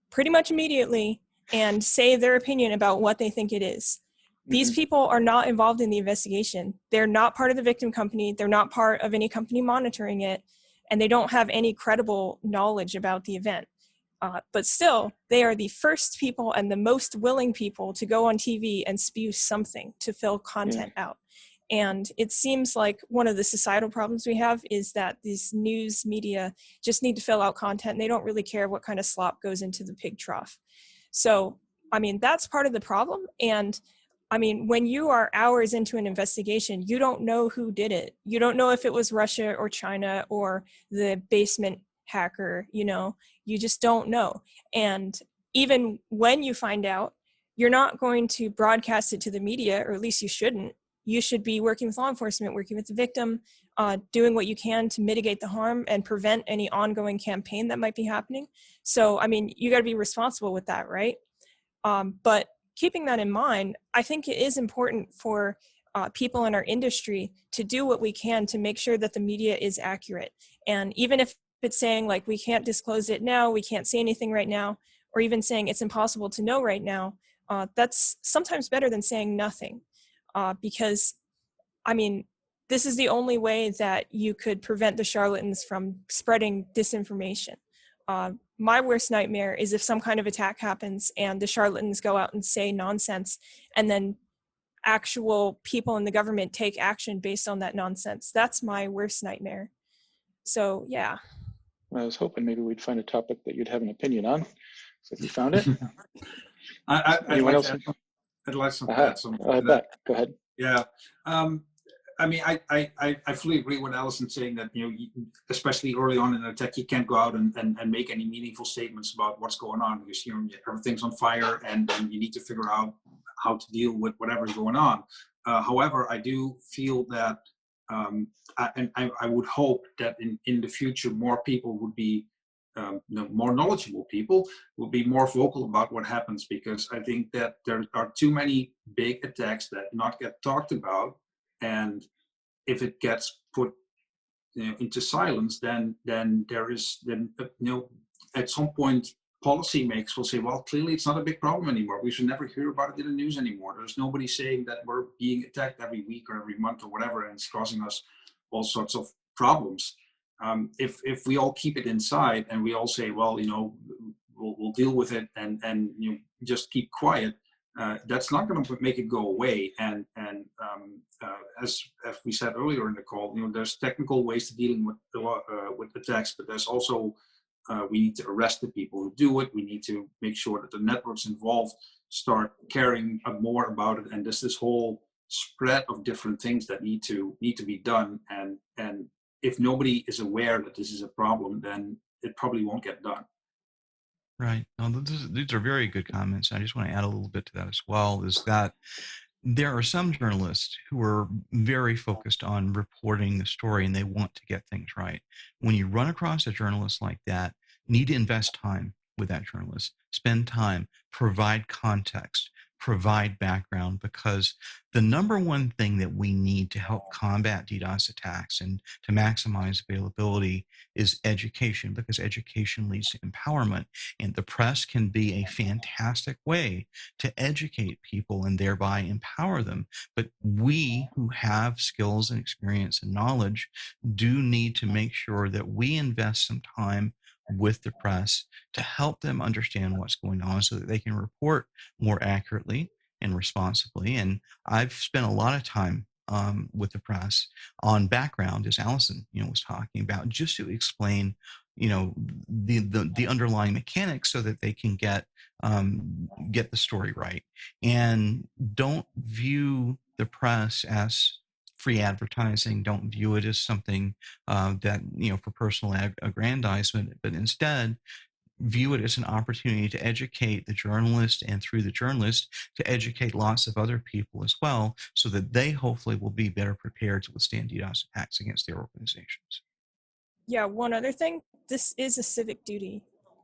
E: pretty much immediately and say their opinion about what they think it is. These people are not involved in the investigation. They're not part of the victim company. They're not part of any company monitoring it. And they don't have any credible knowledge about the event. But still, they are the first people and the most willing people to go on TV and spew something to fill content out. And it seems like one of the societal problems we have is that these news media just need to fill out content. And they don't really care what kind of slop goes into the pig trough. So, I mean, that's part of the problem. And I mean, when you are hours into an investigation, you don't know who did it. You don't know if it was Russia or China or the basement hacker, you know, you just don't know. And even when you find out, you're not going to broadcast it to the media, or at least you shouldn't. You should be working with law enforcement, working with the victim, doing what you can to mitigate the harm and prevent any ongoing campaign that might be happening. So, I mean, you got to be responsible with that, right? But keeping that in mind, I think it is important for people in our industry to do what we can to make sure that the media is accurate. And even if it's saying like, we can't disclose it now, we can't say anything right now, or even saying it's impossible to know right now, that's sometimes better than saying nothing. Because, I mean, this is the only way that you could prevent the charlatans from spreading disinformation. My worst nightmare is if some kind of attack happens and the charlatans go out and say nonsense, and then actual people in the government take action based on that nonsense. That's my worst nightmare. So, yeah.
A: I was hoping maybe we'd find a topic that you'd have an opinion on. So if you found it.
B: Anyone else? I'd like to add something.
A: I bet. Go ahead.
B: Yeah. I mean, I fully agree with Allison saying that, you know, especially early on in an attack, you can't go out and make any meaningful statements about what's going on because, you know, everything's on fire and you need to figure out how to deal with whatever's going on. However, I do feel that, I would hope that in the future, more people would be, you know, more knowledgeable people will be more vocal about what happens, because I think that there are too many big attacks that not get talked about. And if it gets put, you know, into silence, then you know, at some point policymakers will say, well, clearly it's not a big problem anymore. We should never hear about it in the news anymore. There's nobody saying that we're being attacked every week or every month or whatever, and it's causing us all sorts of problems. If we all keep it inside and we all say, well, you know, we'll deal with it and you know, just keep quiet, that's not going to make it go away. And as we said earlier in the call, you know, there's technical ways to dealing with attacks, but there's also we need to arrest the people who do it. We need to make sure that the networks involved start caring more about it. And there's this whole spread of different things that need to be done. And if nobody is aware that this is a problem, then it probably won't get done.
C: Right. Now, these are very good comments. I just want to add a little bit to that as well, is that there are some journalists who are very focused on reporting the story and they want to get things right. When you run across a journalist like that, you need to invest time with that journalist, spend time, provide context, provide background, because the number one thing that we need to help combat DDoS attacks and to maximize availability is education, because education leads to empowerment. And the press can be a fantastic way to educate people and thereby empower them. But we who have skills and experience and knowledge do need to make sure that we invest some time with the press to help them understand what's going on so that they can report more accurately and responsibly. And I've spent a lot of time with the press on background, as Allison, you know, was talking about, just to explain, you know, the underlying mechanics so that they can get the story right. And don't view the press as free advertising. Don't view it as something that, for personal aggrandizement, but instead view it as an opportunity to educate the journalist, and through the journalist to educate lots of other people as well, so that they hopefully will be better prepared to withstand DDoS attacks against their organizations.
E: Yeah, one other thing, this is a civic duty.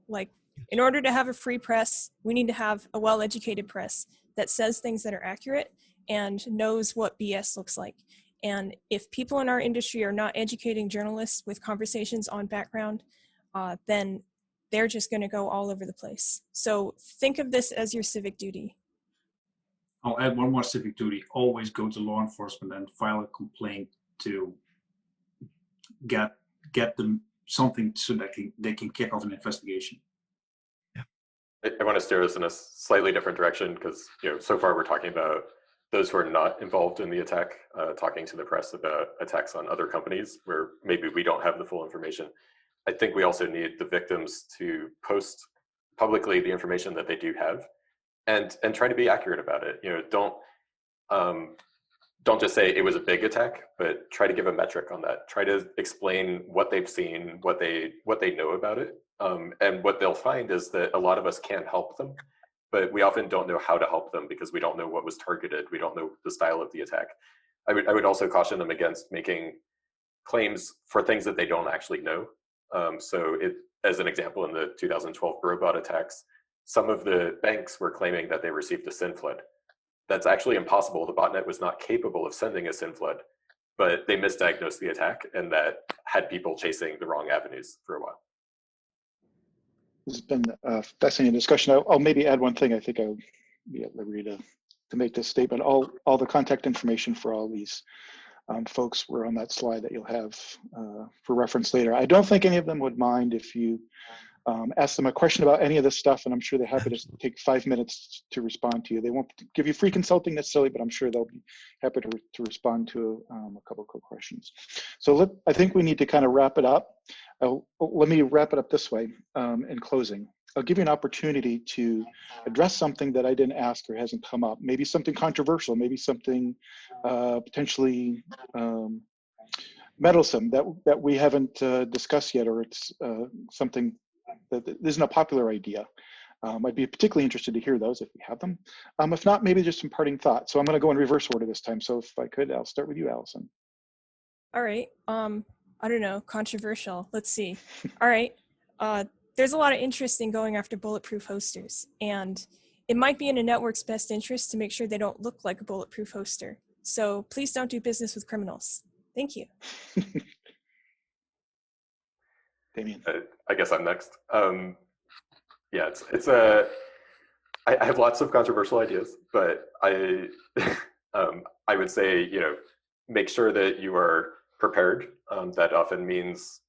E: Like, in order to have a free press, we need to have a well-educated press that says things that are accurate and knows what BS looks like. And if people in our industry are not educating journalists with conversations on background, then they're just going to go all over the place. So think of this as your civic duty.
B: I'll add one more civic duty. Always go to law enforcement and file a complaint to get them something so that they can kick off an investigation.
C: Yeah.
D: I want to steer us in a slightly different direction, because so far we're talking about those who are not involved in the attack, talking to the press about attacks on other companies where maybe we don't have the full information. I think we also need the victims to post publicly the information that they do have, and try to be accurate about it. Don't just say it was a big attack, but try to give a metric on that. Try to explain what they've seen, what they know about it. And what they'll find is that a lot of us can't help them, but we often don't know how to help them because we don't know what was targeted. We don't know the style of the attack. I would also caution them against making claims for things that they don't actually know. As an example, in the 2012 robot attacks, some of the banks were claiming that they received a SYN flood. That's actually impossible. The botnet was not capable of sending a SYN flood, but they misdiagnosed the attack, and that had people chasing the wrong avenues for a while.
A: This has been a fascinating discussion. I'll maybe add one thing. I think I'll be at liberty to make this statement. All the contact information for all these folks were on that slide that you'll have for reference later. I don't think any of them would mind if you ask them a question about any of this stuff, and I'm sure they're happy to take 5 minutes to respond to you. They won't give you free consulting necessarily, but I'm sure they'll be happy to respond to a couple of quick questions. So I think we need to kind of wrap it up. Let me wrap it up this way in closing. I'll give you an opportunity to address something that I didn't ask or hasn't come up, maybe something controversial, maybe something potentially meddlesome that we haven't discussed yet, or it's something that isn't a popular idea. I'd be particularly interested to hear those if we have them. If not, maybe just some parting thoughts. So I'm going to go in reverse order this time. So if I could, I'll start with you, Allison.
E: All right. I don't know, controversial. Let's see. All right. There's a lot of interest in going after bulletproof hosters, and it might be in a network's best interest to make sure they don't look like a bulletproof hoster. So please don't do business with criminals. Thank you.
A: Damian.
D: I guess I'm next. Yeah, I have lots of controversial ideas, but I would say, make sure that you are prepared. That often means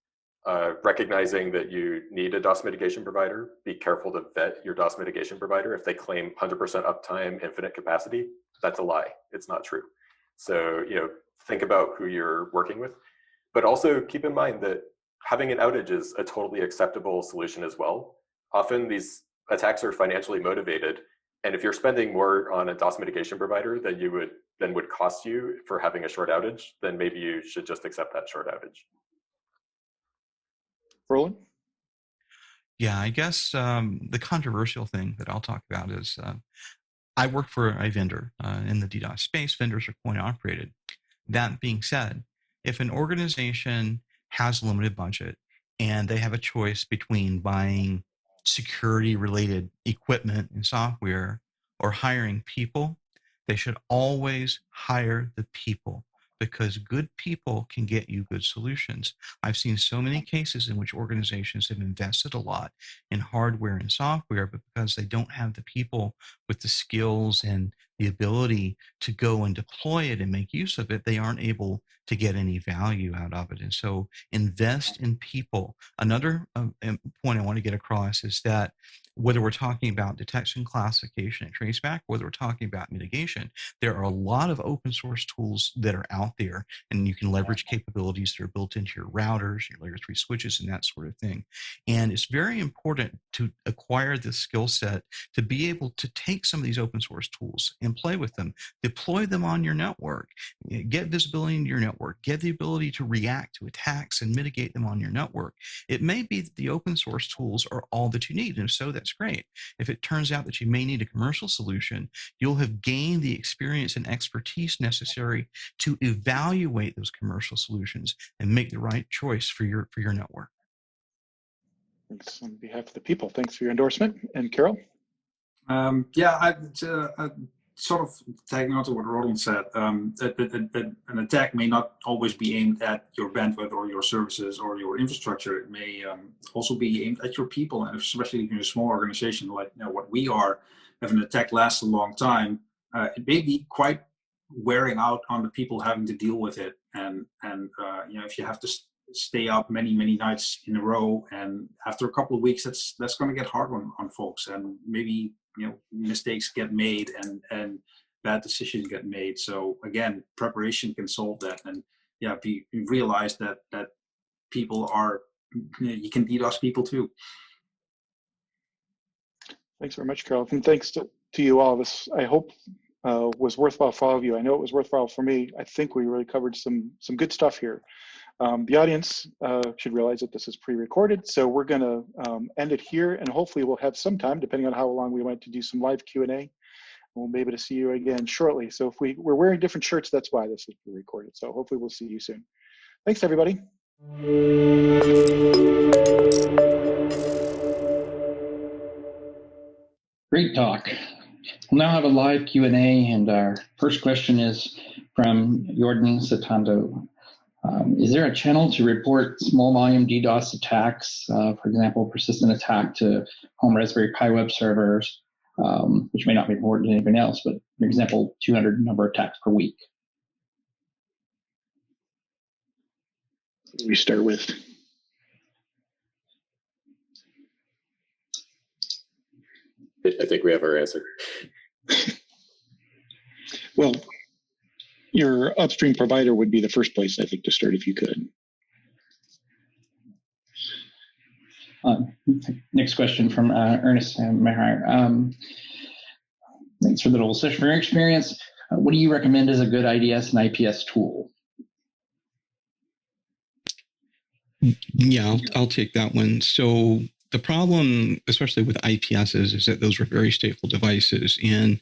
D: recognizing that you need a DOS mitigation provider. Be careful to vet your DOS mitigation provider. If they claim 100% uptime, infinite capacity, that's a lie. It's not true. So, think about who you're working with, but also keep in mind that having an outage is a totally acceptable solution as well. Often these attacks are financially motivated, and if you're spending more on a DOS mitigation provider than would cost you for having a short outage, then maybe you should just accept that short outage.
A: Roland?
C: Yeah, I guess the controversial thing that I'll talk about is I work for a vendor in the DDoS space. Vendors are coin operated. That being said, if an organization has a limited budget and they have a choice between buying security related equipment and software or hiring people, they should always hire the people, because good people can get you good solutions. I've seen so many cases in which organizations have invested a lot in hardware and software, but because they don't have the people with the skills and the ability to go and deploy it and make use of it, they aren't able to get any value out of it. And so invest in people. Another point I want to get across is that whether we're talking about detection, classification, and traceback, whether we're talking about mitigation, there are a lot of open source tools that are out there, and you can leverage capabilities that are built into your routers, your layer 3 switches, and that sort of thing. And it's very important to acquire this skill set to be able to take some of these open source tools, and play with them. Deploy them on your network. Get visibility into your network. Get the ability to react to attacks and mitigate them on your network. It may be that the open source tools are all that you need, and if so, that's great. If it turns out that you may need a commercial solution, you'll have gained the experience and expertise necessary to evaluate those commercial solutions and make the right choice for your network.
A: Thanks on behalf of the people. Thanks for your endorsement. And Carel?
B: Yeah, I sort of tagging on to what Roland said. That an attack may not always be aimed at your bandwidth or your services or your infrastructure. It may also be aimed at your people, and especially in a small organization like what we are. If an attack lasts a long time, it may be quite wearing out on the people having to deal with it, and if you have to stay up many nights in a row, and after a couple of weeks, that's going to get hard on folks, and maybe mistakes get made and bad decisions get made. So again, preparation can solve that, and realize that people are, you can DDoS people too. Thanks very much, Carel, and thanks to you all. This, I hope, was worthwhile for all of you. I know it was worthwhile for me. I think we really covered some good stuff here. The audience should realize that this is pre-recorded, so we're going to end it here, and hopefully we'll have some time, depending on how long we went, to do some live Q&A, and we'll be able to see you again shortly. So if we're wearing different shirts, that's why this is pre-recorded. So hopefully we'll see you soon. Thanks, everybody.
F: Great talk. We'll now have a live Q&A, and our first question is from Jordan Satando. Is there a channel to report small volume DDoS attacks, for example, persistent attack to home Raspberry Pi web servers, which may not be important to anything else, but for example, 200 number of attacks per week?
A: We start with.
D: I think we have our answer.
A: Well, your upstream provider would be the first place, I think, to start if you could.
F: Next question from Ernest Meyer. Thanks for the little session. For your experience, what do you recommend as a good IDS and IPS tool?
C: Yeah, I'll take that one. So the problem, especially with IPSs, is that those are very stateful devices, and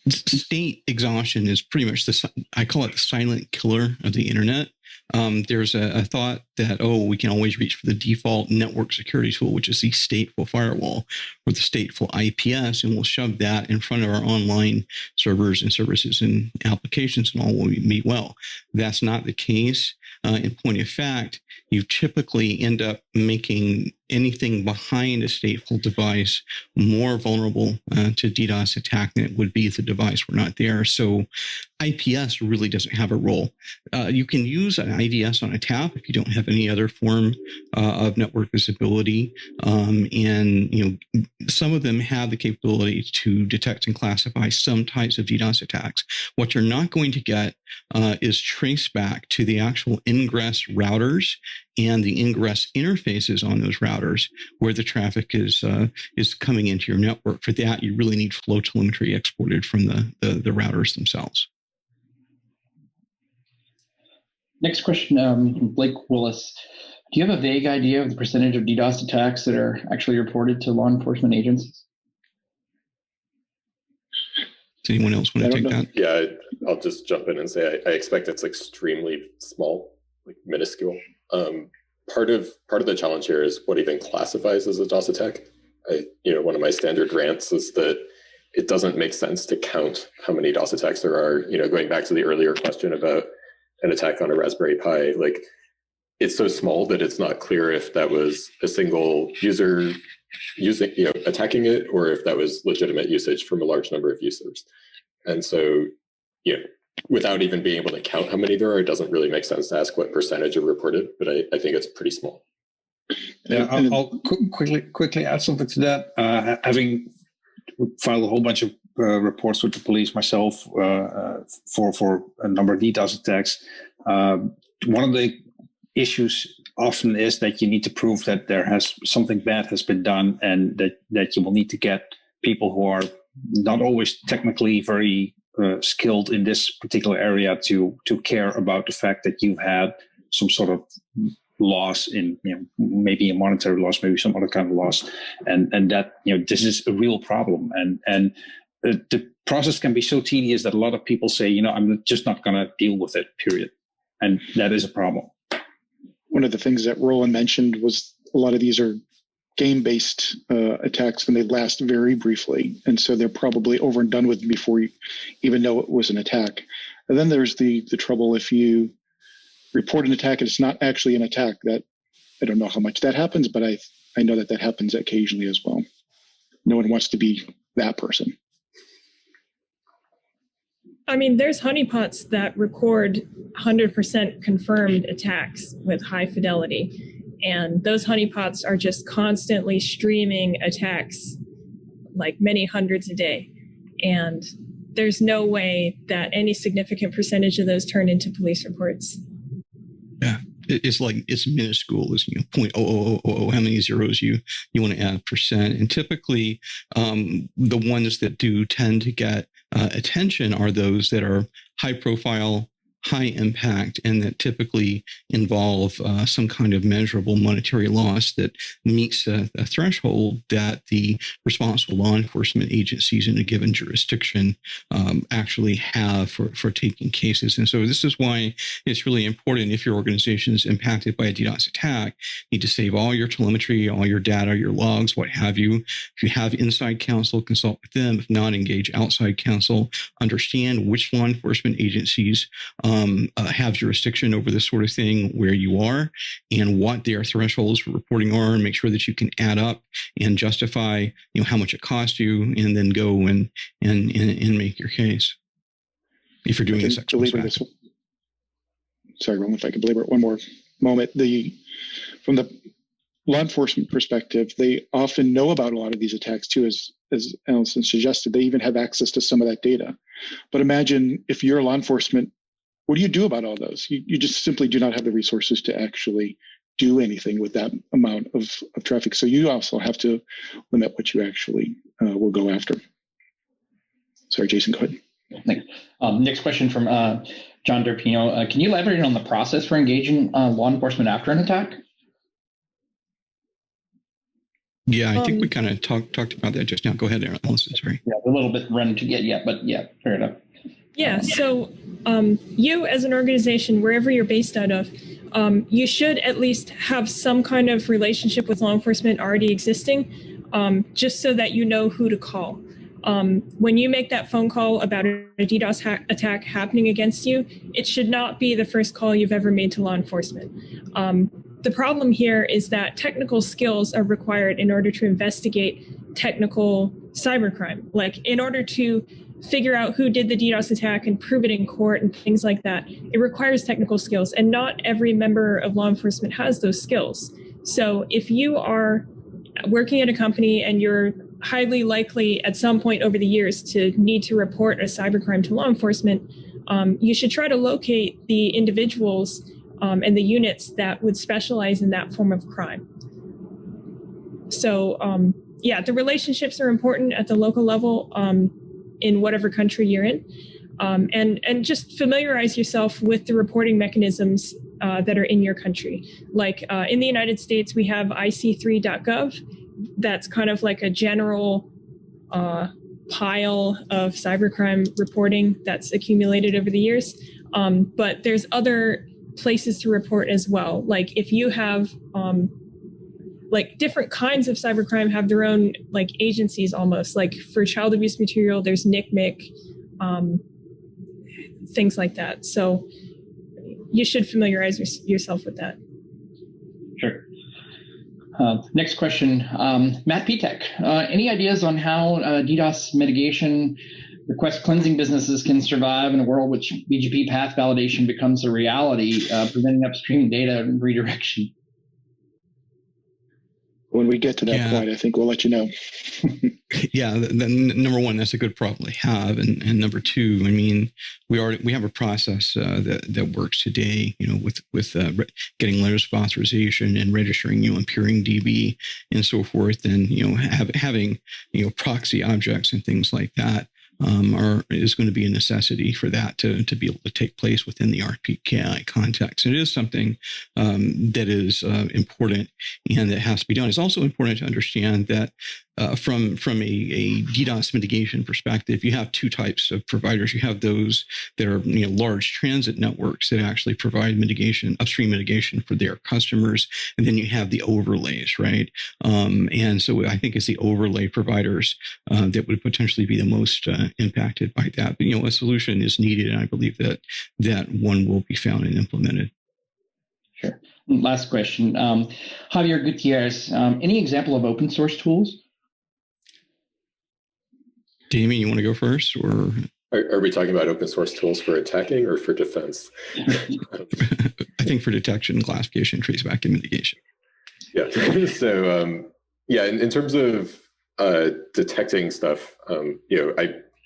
C: state exhaustion is pretty much I call it the silent killer of the internet. There's a thought that, we can always reach for the default network security tool, which is the stateful firewall or the stateful IPS, and we'll shove that in front of our online servers and services and applications, and all will meet well. That's not the case. In point of fact, you typically end up making anything behind a stateful device more vulnerable to DDoS attack than it would be if the device were not there. So IPS really doesn't have a role. You can use an IDS on a tap if you don't have any other form of network visibility. And some of them have the capability to detect and classify some types of DDoS attacks. What you're not going to get is trace back to the actual ingress routers and the ingress interfaces on those routers where the traffic is coming into your network. For that, you really need flow telemetry exported from the routers themselves.
F: Next question, Blake Willis. Do you have a vague idea of the percentage of DDoS attacks that are actually reported to law enforcement agencies?
C: Does anyone else want to take that?
D: Yeah, I'll just jump in and say I expect it's extremely small, like minuscule. Part of the challenge here is what even classifies as a DOS attack. One of my standard rants is that it doesn't make sense to count how many DOS attacks there are. Going back to the earlier question about an attack on a Raspberry Pi, like it's so small that it's not clear if that was a single user attacking it, or if that was legitimate usage from a large number of users. And so, without even being able to count how many there are, it doesn't really make sense to ask what percentage are reported, but I think it's pretty small.
B: Yeah, I'll quickly add something to that. Having filed a whole bunch of reports with the police myself for a number of DDoS attacks, one of the issues often is that you need to prove that something bad has been done, and that you will need to get people who are not always technically very skilled in this particular area to care about the fact that you've had some sort of loss in, maybe a monetary loss, maybe some other kind of loss, and that, this is a real problem, and the process can be so tedious that a lot of people say, I'm just not going to deal with it, period, and that is a problem.
A: One of the things that Roland mentioned was a lot of these are game-based attacks, and they last very briefly, and so they're probably over and done with before you even know it was an attack. And then there's the trouble if you report an attack and it's not actually an attack. That I don't know how much that happens, but I know that happens occasionally as well. No one wants to be that person.
E: I mean, there's honeypots that record 100% confirmed attacks with high fidelity. And those honeypots are just constantly streaming attacks, like many hundreds a day. And there's no way that any significant percentage of those turn into police reports.
C: Yeah, it's minuscule. It's 0.0000 how many zeros you want to add percent. And typically, the ones that do tend to get attention are those that are high profile, high impact, and that typically involve some kind of measurable monetary loss that meets a threshold that the responsible law enforcement agencies in a given jurisdiction actually have for taking cases. And so this is why it's really important, if your organization is impacted by a DDoS attack, you need to save all your telemetry, all your data, your logs, what have you. If you have inside counsel, consult with them. If not, engage outside counsel. Understand which law enforcement agencies have jurisdiction over this sort of thing where you are, and what their thresholds for reporting are, and make sure that you can add up and justify, how much it cost you, and then go and make your case. If you're doing this exercise.
A: Sorry, Roland, if I could belabor it one more moment. From the law enforcement perspective, they often know about a lot of these attacks too, as Allison suggested. They even have access to some of that data. But imagine if you're law enforcement, what do you do about all those? You just simply do not have the resources to actually do anything with that amount of traffic. So you also have to limit what you actually will go after. Sorry, Jason, go ahead.
F: Thanks. Next question from John Derpino. Can you elaborate on the process for engaging law enforcement after an attack?
C: Yeah, I think we kind of talked about that just now. Go ahead, Allison. Sorry.
F: Yeah, a little bit run to get yet, but yeah, fair enough.
E: Yeah, so you as an organization, wherever you're based out of, you should at least have some kind of relationship with law enforcement already existing, just so that you know who to call. When you make that phone call about a DDoS attack happening against you, it should not be the first call you've ever made to law enforcement. The problem here is that technical skills are required in order to investigate technical cybercrime. Like, in order to figure out who did the DDoS attack and prove it in court and things like that, it requires technical skills, and not every member of law enforcement has those skills. So if you are working at a company and you're highly likely at some point over the years to need to report a cybercrime to law enforcement, you should try to locate the individuals and the units that would specialize in that form of crime. So yeah, the relationships are important at the local level in whatever country you're in. And just familiarize yourself with the reporting mechanisms that are in your country. Like in the United States, we have IC3.gov. That's kind of like a general pile of cybercrime reporting that's accumulated over the years. But there's other places to report as well. Like if you have like different kinds of cybercrime have their own like agencies almost. Like for child abuse material, there's NCMEC, things like that. So you should familiarize yourself with that.
F: Sure. Next question, Matt Pitek. Any ideas on how DDoS mitigation request cleansing businesses can survive in a world which BGP path validation becomes a reality, preventing upstream data redirection?
A: When we get to that point, I think we'll let you know.
C: Yeah, number one, that's a good problem to have, and number two, I mean, we have a process that works today, with getting letters of authorization and registering, and peering DB and so forth, and having proxy objects and things like that. Is going to be a necessity for that to be able to take place within the RPKI context. It is something that is important and that has to be done. It's also important to understand that from a DDoS mitigation perspective, you have two types of providers. You have those that are large transit networks that actually provide mitigation, upstream mitigation for their customers, and then you have the overlays, right? And so I think it's the overlay providers that would potentially be the most impacted by that. But a solution is needed, and I believe that one will be found and implemented.
F: Sure. Last question, Javier Gutierrez. Any example of open source tools?
C: Damian, you want to go first, or
D: are we talking about open source tools for attacking or for defense?
C: I think for detection, classification, traceback, and mitigation.
D: Yeah. So in terms of detecting stuff,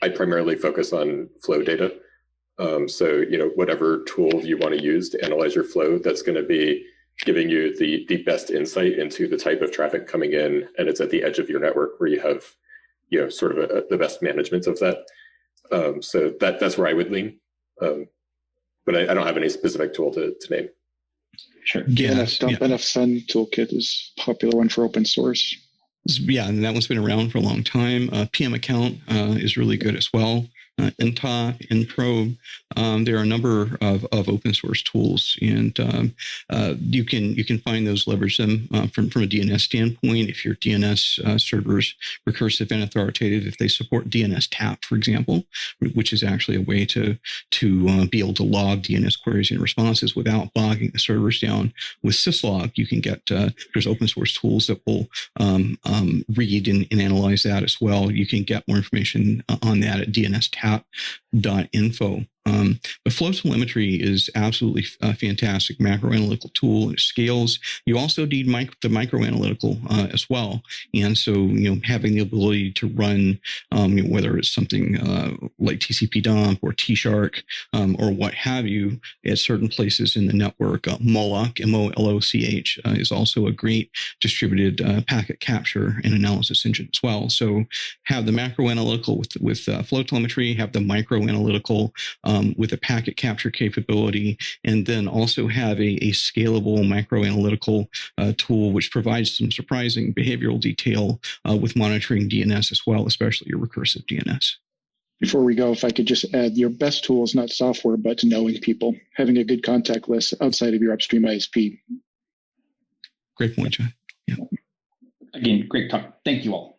D: I primarily focus on flow data. So whatever tool you want to use to analyze your flow, that's going to be giving you the best insight into the type of traffic coming in, and it's at the edge of your network where you have sort of the best management of that. So that's where I would lean. But I don't have any specific tool to name.
F: Sure.
A: NFSend toolkit is a popular one for open source.
C: Yeah, and that one's been around for a long time. PM account is really good as well. NTOP, NProbe. There are a number of open source tools, and you can find those, leverage them from a DNS standpoint. If your DNS servers recursive and authoritative, if they support DNS tap, for example, which is actually a way to be able to log DNS queries and responses without bogging the servers down. With syslog, you can get there's open source tools that will read and analyze that as well. You can get more information on that at DNStap.info. But flow telemetry is absolutely a fantastic macro analytical tool. It scales. You also need the micro analytical as well. And so, having the ability to run, whether it's something like TCP dump or T-Shark or what have you at certain places in the network, Moloch, M-O-L-O-C-H, is also a great distributed packet capture and analysis engine as well. So have the macro analytical with flow telemetry, have the micro analytical with a packet capture capability, and then also have a scalable microanalytical tool which provides some surprising behavioral detail with monitoring DNS as well, especially your recursive DNS.
A: Before we go, if I could just add, your best tool is not software, but knowing people, having a good contact list outside of your upstream ISP.
C: Great point, John. Yeah.
F: Again, great talk. Thank you all.